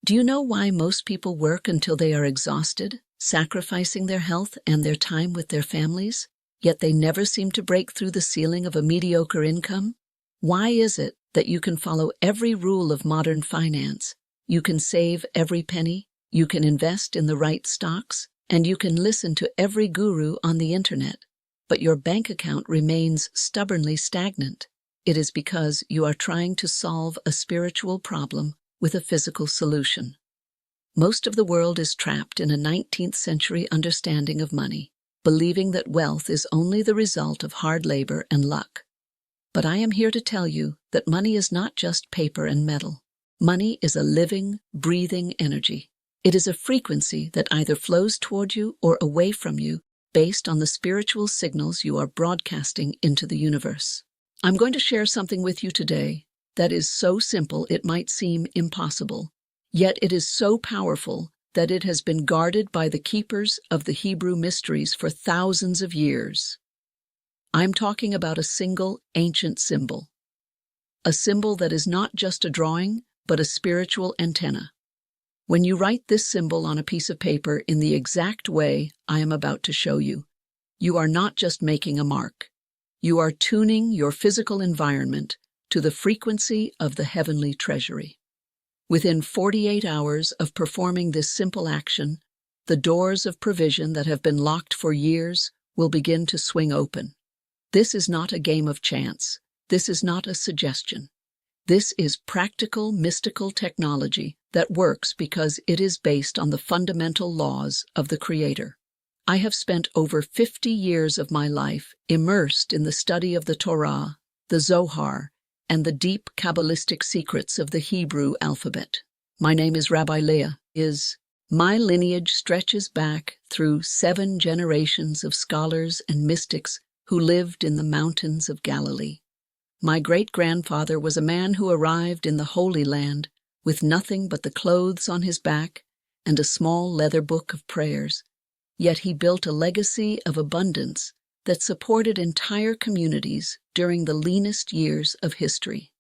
Do you know why most people work until they are exhausted, sacrificing their health and their time with their families, yet they never seem to break through the ceiling of a mediocre income? Why is it that you can follow every rule of modern finance, you can save every penny, you can invest in the right stocks, and you can listen to every guru on the internet, but your bank account remains stubbornly stagnant? It is because you are trying to solve a spiritual problem with a physical solution. Most of the world is trapped in a 19th century understanding of money, believing that wealth is only the result of hard labor and luck. But I am here to tell you that money is not just paper and metal. Money is a living, breathing energy. It is a frequency that either flows toward you or away from you based on the spiritual signals you are broadcasting into the universe. I'm going to share something with you today that is so simple it might seem impossible, yet it is so powerful that it has been guarded by the keepers of the Hebrew mysteries for thousands of years. I'm talking about a single ancient symbol. A symbol that is not just a drawing, but a spiritual antenna. When you write this symbol on a piece of paper in the exact way I am about to show you, you are not just making a mark. You are tuning your physical environment to the frequency of the heavenly treasury. Within 48 hours of performing this simple action, the doors of provision that have been locked for years will begin to swing open. This is not a game of chance. This is not a suggestion. This is practical, mystical technology that works because it is based on the fundamental laws of the Creator. I have spent over 50 years of my life immersed in the study of the Torah, the Zohar, and the deep Kabbalistic secrets of the Hebrew alphabet. My name is Rabbi Leah. My lineage stretches back through 7 generations of scholars and mystics who lived in the mountains of Galilee. My great-grandfather was a man who arrived in the Holy Land with nothing but the clothes on his back and a small leather book of prayers, yet he built a legacy of abundance that supported entire communities during the leanest years of history.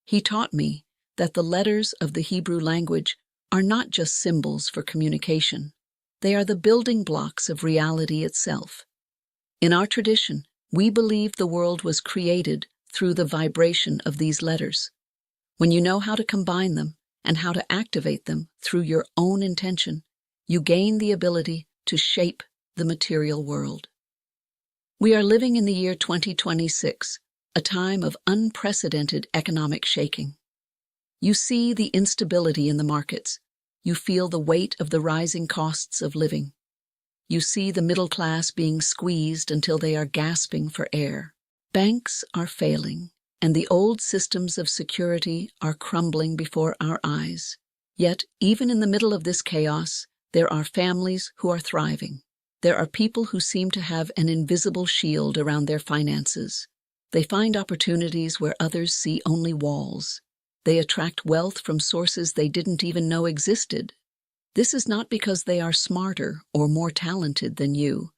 He taught me that the letters of the Hebrew language are not just symbols for communication. They are the building blocks of reality itself. In our tradition, we believe the world was created through the vibration of these letters. When you know how to combine them and how to activate them through your own intention, you gain the ability to shape the material world. We are living in the year 2026, a time of unprecedented economic shaking. You see the instability in the markets. You feel the weight of the rising costs of living. You see the middle class being squeezed until they are gasping for air. Banks are failing, and the old systems of security are crumbling before our eyes. Yet, even in the middle of this chaos, there are families who are thriving. There are people who seem to have an invisible shield around their finances. They find opportunities where others see only walls. They attract wealth from sources they didn't even know existed. This is not because they are smarter or more talented than you.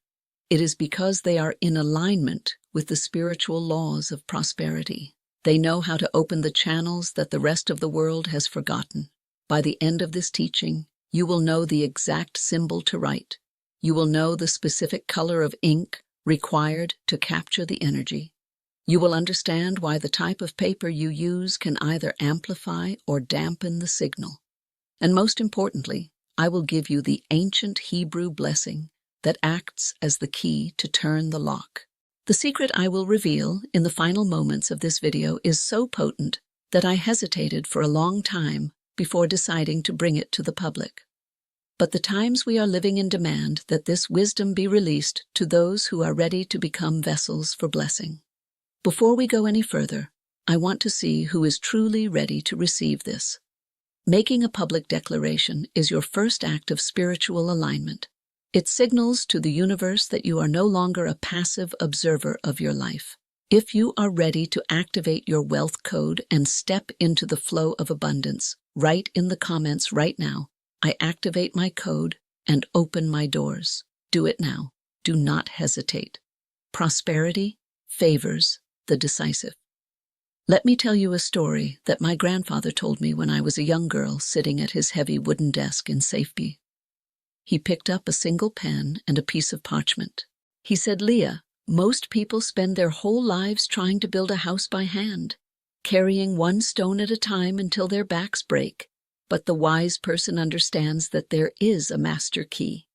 It is because they are in alignment with the spiritual laws of prosperity. They know how to open the channels that the rest of the world has forgotten. By the end of this teaching, you will know the exact symbol to write. You will know the specific color of ink required to capture the energy. You will understand why the type of paper you use can either amplify or dampen the signal. And most importantly, I will give you the ancient Hebrew blessing that acts as the key to turn the lock. The secret I will reveal in the final moments of this video is so potent that I hesitated for a long time before deciding to bring it to the public. But the times we are living in demand that this wisdom be released to those who are ready to become vessels for blessing. Before we go any further, I want to see who is truly ready to receive this. Making a public declaration is your first act of spiritual alignment. It signals to the universe that you are no longer a passive observer of your life. If you are ready to activate your wealth code and step into the flow of abundance, write in the comments right now, "I activate my code and open my doors." Do it now. Do not hesitate. Prosperity favors the decisive. Let me tell you a story that my grandfather told me when I was a young girl sitting at his heavy wooden desk in safety. He picked up a single pen and a piece of parchment. He said, "Leah, most people spend their whole lives trying to build a house by hand, carrying one stone at a time until their backs break. But the wise person understands that there is a master key.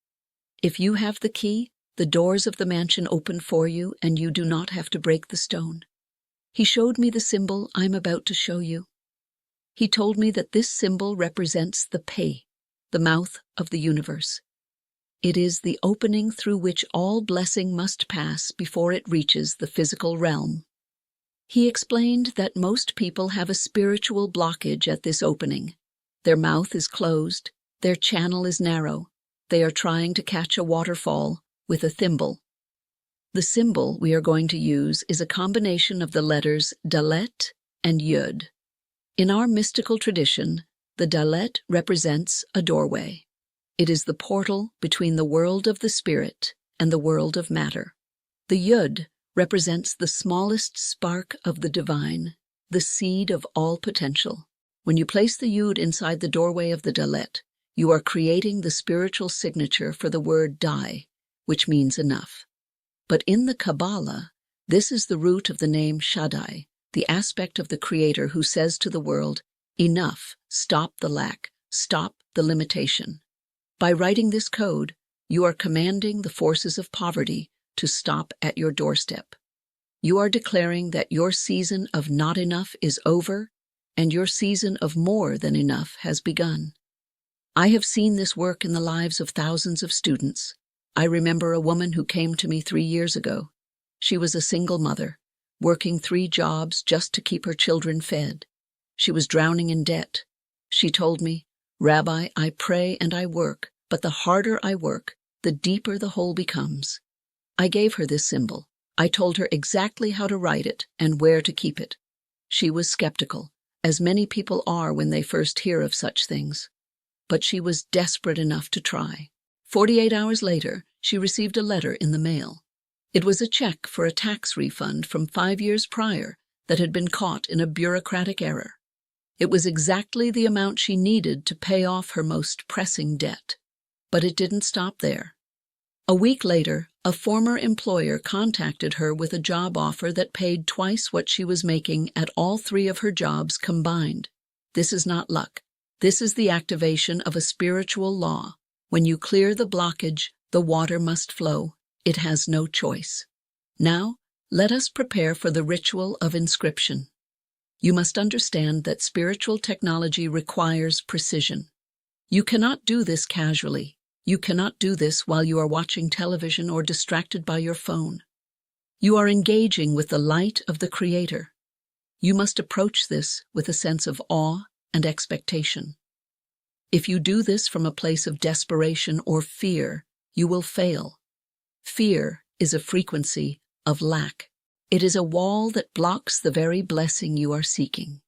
If you have the key, the doors of the mansion open for you and you do not have to break the stone." He showed me the symbol I'm about to show you. He told me that this symbol represents the pei, the mouth of the universe. It is the opening through which all blessing must pass before it reaches the physical realm. He explained that most people have a spiritual blockage at this opening. Their mouth is closed, their channel is narrow, they are trying to catch a waterfall with a thimble. The symbol we are going to use is a combination of the letters Dalet and Yud. In our mystical tradition, the Dalet represents a doorway. It is the portal between the world of the spirit and the world of matter. The Yud represents the smallest spark of the divine, the seed of all potential. When you place the Yud inside the doorway of the Dalet, you are creating the spiritual signature for the word Dai, which means enough. But in the Kabbalah, this is the root of the name Shaddai, the aspect of the Creator who says to the world, "Enough, stop the lack, stop the limitation." By writing this code, you are commanding the forces of poverty to stop at your doorstep. You are declaring that your season of not enough is over and your season of more than enough has begun. I have seen this work in the lives of thousands of students. I remember a woman who came to me 3 years ago. She was a single mother, working 3 jobs just to keep her children fed. She was drowning in debt. She told me, "Rabbi, I pray and I work, but the harder I work, the deeper the hole becomes." I gave her this symbol. I told her exactly how to write it and where to keep it. She was skeptical, as many people are when they first hear of such things. But she was desperate enough to try. 48 hours later, she received a letter in the mail. It was a check for a tax refund from 5 years prior that had been caught in a bureaucratic error. It was exactly the amount she needed to pay off her most pressing debt. But it didn't stop there. A week later, a former employer contacted her with a job offer that paid twice what she was making at all 3 of her jobs combined. This is not luck. This is the activation of a spiritual law. When you clear the blockage, the water must flow. It has no choice. Now, let us prepare for the ritual of inscription. You must understand that spiritual technology requires precision. You cannot do this casually. You cannot do this while you are watching television or distracted by your phone. You are engaging with the light of the Creator. You must approach this with a sense of awe and expectation. If you do this from a place of desperation or fear, you will fail. Fear is a frequency of lack. It is a wall that blocks the very blessing you are seeking.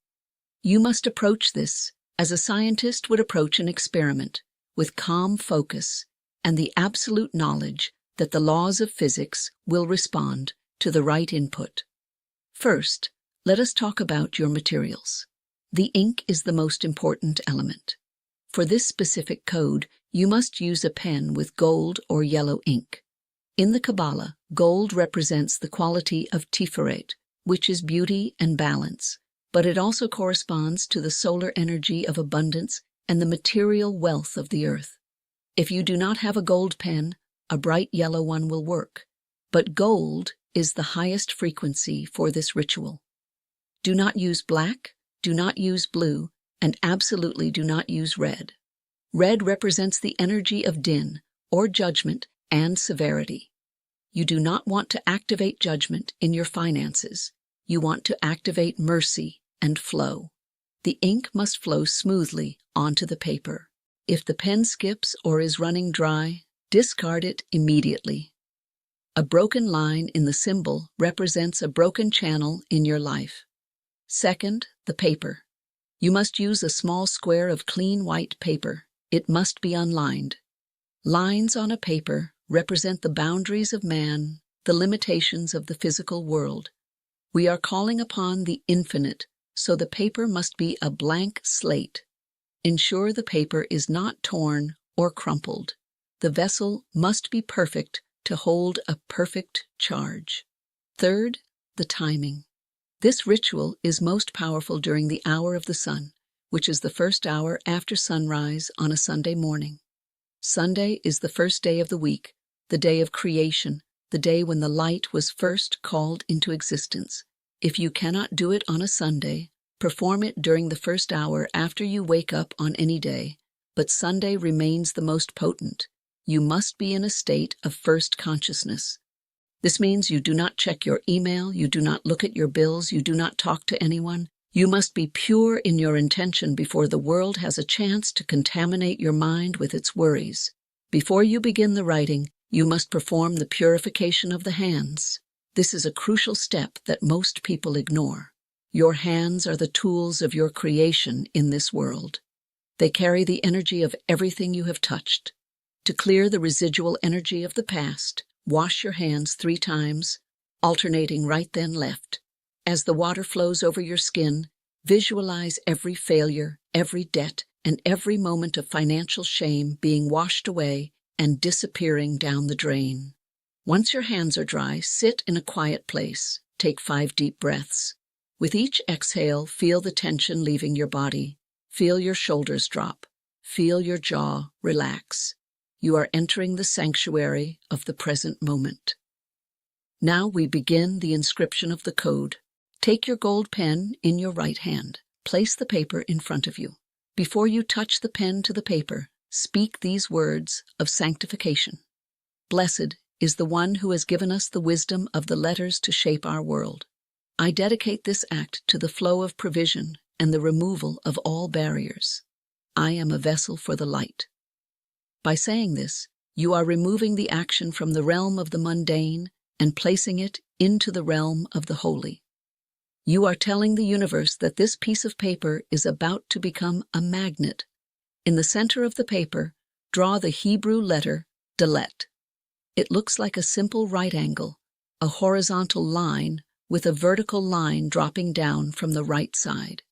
You must approach this as a scientist would approach an experiment, with calm focus and the absolute knowledge that the laws of physics will respond to the right input. First, let us talk about your materials. The ink is the most important element. For this specific code, you must use a pen with gold or yellow ink. In the Kabbalah, gold represents the quality of Tiferet, which is beauty and balance, but it also corresponds to the solar energy of abundance and the material wealth of the earth. If you do not have a gold pen, a bright yellow one will work, but gold is the highest frequency for this ritual. Do not use black, do not use blue, and absolutely do not use red. Red represents the energy of din, or judgment, and severity. You do not want to activate judgment in your finances. You want to activate mercy and flow. The ink must flow smoothly onto the paper. If the pen skips or is running dry, discard it immediately. A broken line in the symbol represents a broken channel in your life. Second, the paper. You must use a small square of clean white paper. It must be unlined. Lines on a paper represent the boundaries of man, the limitations of the physical world. We are calling upon the infinite, so the paper must be a blank slate. Ensure the paper is not torn or crumpled. The vessel must be perfect to hold a perfect charge. Third, the timing. This ritual is most powerful during the hour of the sun, which is the first hour after sunrise on a Sunday morning. Sunday is the first day of the week, the day of creation, the day when the light was first called into existence. If you cannot do it on a Sunday, perform it during the first hour after you wake up on any day, but Sunday remains the most potent. You must be in a state of first consciousness. This means you do not check your email, you do not look at your bills, you do not talk to anyone. You must be pure in your intention before the world has a chance to contaminate your mind with its worries. Before you begin the writing, you must perform the purification of the hands. This is a crucial step that most people ignore. Your hands are the tools of your creation in this world. They carry the energy of everything you have touched. To clear the residual energy of the past, wash your hands 3 times, alternating right then left. As the water flows over your skin, visualize every failure, every debt, and every moment of financial shame being washed away and disappearing down the drain. Once your hands are dry, sit in a quiet place. Take 5 deep breaths. With each exhale, feel the tension leaving your body. Feel your shoulders drop. Feel your jaw relax. You are entering the sanctuary of the present moment. Now we begin the inscription of the code. Take your gold pen in your right hand. Place the paper in front of you. Before you touch the pen to the paper, speak these words of sanctification. Blessed is the one who has given us the wisdom of the letters to shape our world. I dedicate this act to the flow of provision and the removal of all barriers. I am a vessel for the light. By saying this, you are removing the action from the realm of the mundane and placing it into the realm of the holy. You are telling the universe that this piece of paper is about to become a magnet. In the center of the paper, draw the Hebrew letter Dalet. It looks like a simple right angle, a horizontal line with a vertical line dropping down from the right side.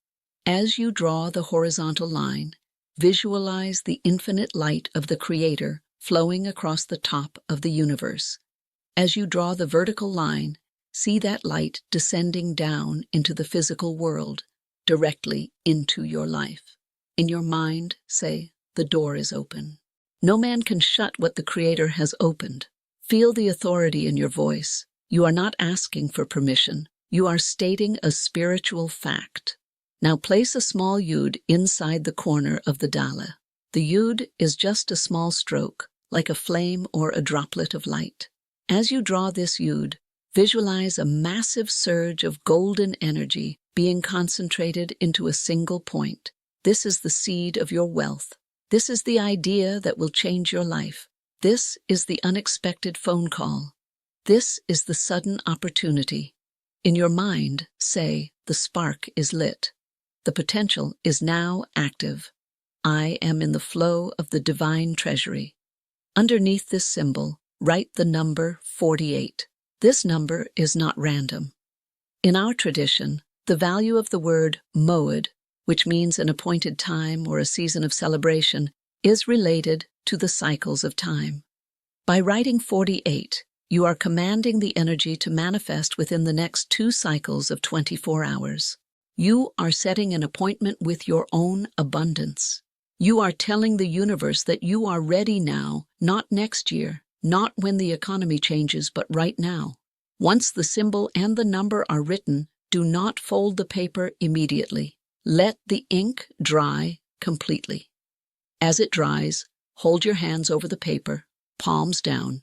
As you draw the horizontal line, visualize the infinite light of the Creator flowing across the top of the universe. As you draw the vertical line, see that light descending down into the physical world, directly into your life. In your mind, say, the door is open. No man can shut what the Creator has opened. Feel the authority in your voice. You are not asking for permission. You are stating a spiritual fact. Now place a small yud inside the corner of the dala. The yud is just a small stroke, like a flame or a droplet of light. As you draw this yud, visualize a massive surge of golden energy being concentrated into a single point. This is the seed of your wealth. This is the idea that will change your life. This is the unexpected phone call. This is the sudden opportunity. In your mind, say, the spark is lit. The potential is now active. I am in the flow of the divine treasury. Underneath this symbol, write the number 48. This number is not random. In our tradition, the value of the word moed, which means an appointed time or a season of celebration, is related to the cycles of time. By writing 48, you are commanding the energy to manifest within the next 2 cycles of 24 hours. You are setting an appointment with your own abundance. You are telling the universe that you are ready now, not next year, not when the economy changes, but right now. Once the symbol and the number are written, do not fold the paper immediately. Let the ink dry completely. As it dries, hold your hands over the paper, palms down.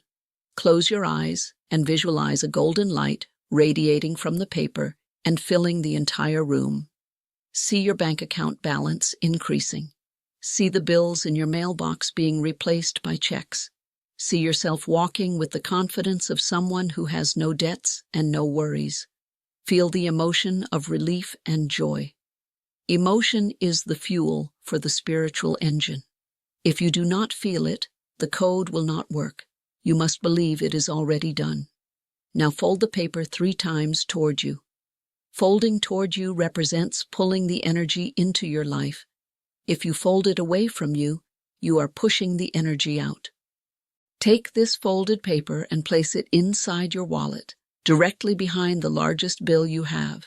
Close your eyes and visualize a golden light radiating from the paper and filling the entire room. See your bank account balance increasing. See the bills in your mailbox being replaced by checks. See yourself walking with the confidence of someone who has no debts and no worries. Feel the emotion of relief and joy. Emotion is the fuel for the spiritual engine. If you do not feel it, the code will not work. You must believe it is already done. Now fold the paper 3 times toward you. Folding toward you represents pulling the energy into your life. If you fold it away from you, you are pushing the energy out. Take this folded paper and place it inside your wallet, directly behind the largest bill you have.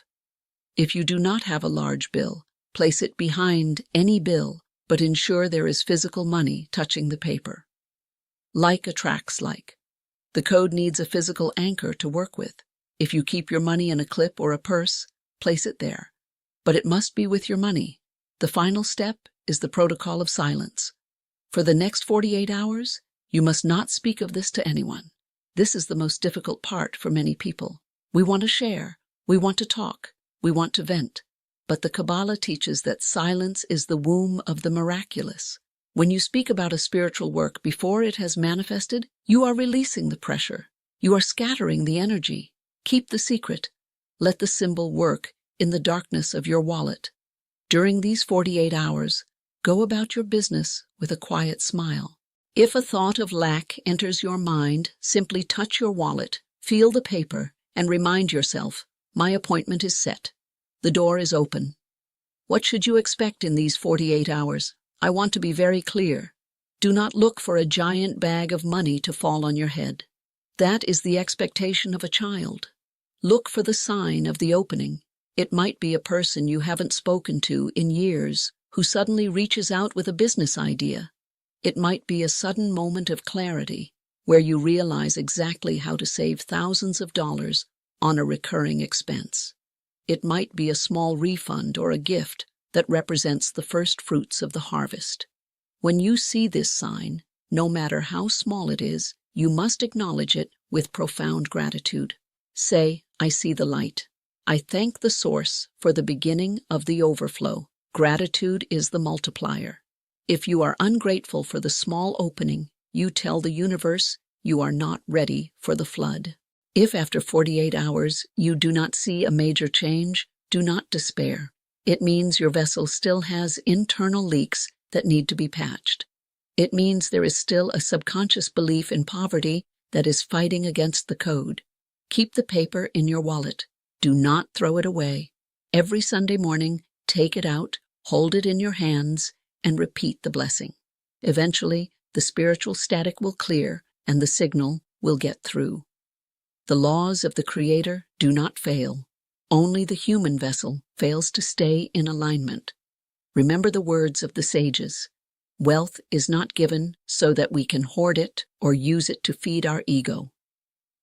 If you do not have a large bill, place it behind any bill, but ensure there is physical money touching the paper. Like attracts like. The code needs a physical anchor to work with. If you keep your money in a clip or a purse, place it there. But it must be with your money. The final step is the protocol of silence. For the next 48 hours, you must not speak of this to anyone. This is the most difficult part for many people. We want to share, we want to talk, we want to vent. But the Kabbalah teaches that silence is the womb of the miraculous. When you speak about a spiritual work before it has manifested, you are releasing the pressure. You are scattering the energy. Keep the secret. Let the symbol work in the darkness of your wallet. During these 48 hours, go about your business with a quiet smile. If a thought of lack enters your mind, simply touch your wallet, feel the paper, and remind yourself, my appointment is set. The door is open. What should you expect in these 48 hours? I want to be very clear. Do not look for a giant bag of money to fall on your head. That is the expectation of a child. Look for the sign of the opening. It might be a person you haven't spoken to in years who suddenly reaches out with a business idea. It might be a sudden moment of clarity where you realize exactly how to save thousands of dollars on a recurring expense. It might be a small refund or a gift that represents the first fruits of the harvest. When you see this sign, no matter how small it is, you must acknowledge it with profound gratitude. Say, I see the light. I thank the source for the beginning of the overflow. Gratitude is the multiplier. If you are ungrateful for the small opening, you tell the universe you are not ready for the flood. If after 48 hours you do not see a major change, do not despair. It means your vessel still has internal leaks that need to be patched. It means there is still a subconscious belief in poverty that is fighting against the code. Keep the paper in your wallet. Do not throw it away. Every Sunday morning, take it out, hold it in your hands, and repeat the blessing. Eventually, the spiritual static will clear and the signal will get through. The laws of the Creator do not fail. Only the human vessel fails to stay in alignment. Remember the words of the sages. Wealth is not given so that we can hoard it or use it to feed our ego.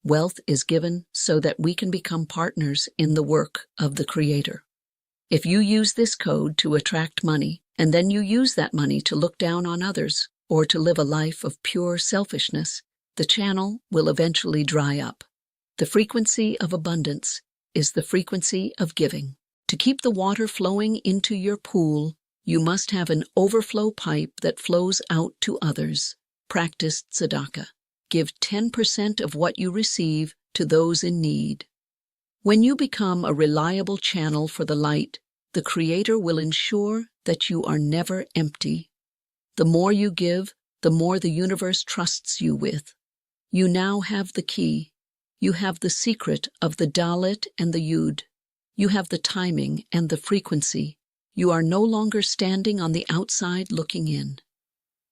Wealth is given so that we can become partners in the work of the Creator. If you use this code to attract money, and then you use that money to look down on others or to live a life of pure selfishness, the channel will eventually dry up. The frequency of abundance is the frequency of giving. To keep the water flowing into your pool, you must have an overflow pipe that flows out to others. Practice tzedakah. Give 10% of what you receive to those in need. When you become a reliable channel for the light, the Creator will ensure that you are never empty. The more you give, the more the universe trusts you with. You now have the key. You have the secret of the Dalet and the Yud. You have the timing and the frequency. You are no longer standing on the outside looking in.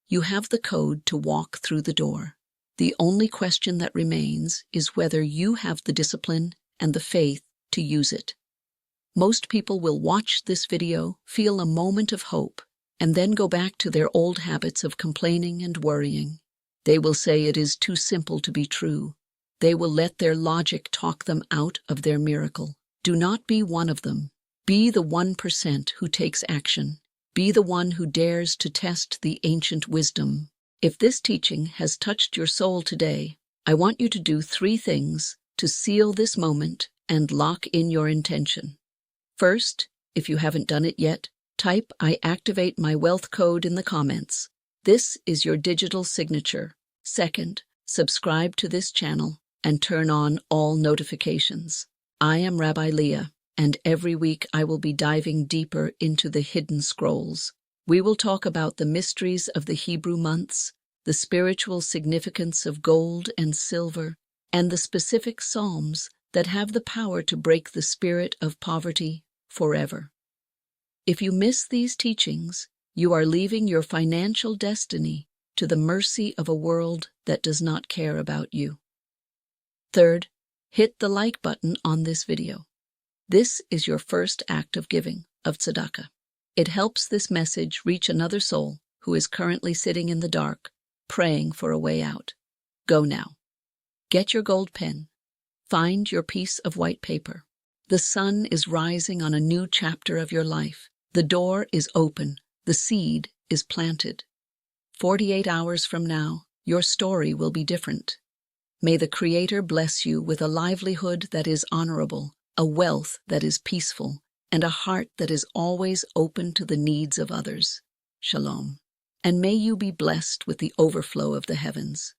You have the code to walk through the door. The only question that remains is whether you have the discipline and the faith to use it. Most people will watch this video, feel a moment of hope, and then go back to their old habits of complaining and worrying. They will say it is too simple to be true. They will let their logic talk them out of their miracle. Do not be one of them. Be the 1% who takes action. Be the one who dares to test the ancient wisdom. If this teaching has touched your soul today, I want you to do 3 things to seal this moment and lock in your intention. First, if you haven't done it yet, type I activate my wealth code in the comments. This is your digital signature. Second, subscribe to this channel and turn on all notifications. I am Rabbi Leah, and every week I will be diving deeper into the hidden scrolls. We will talk about the mysteries of the Hebrew months, the spiritual significance of gold and silver, and the specific psalms that have the power to break the spirit of poverty forever. If you miss these teachings, you are leaving your financial destiny to the mercy of a world that does not care about you. Third, hit the like button on this video. This is your first act of giving, of tzedakah. It helps this message reach another soul who is currently sitting in the dark, praying for a way out. Go now. Get your gold pen. Find your piece of white paper. The sun is rising on a new chapter of your life. The door is open. The seed is planted. 48 hours from now, your story will be different. May the Creator bless you with a livelihood that is honorable, a wealth that is peaceful, and a heart that is always open to the needs of others. Shalom. And may you be blessed with the overflow of the heavens.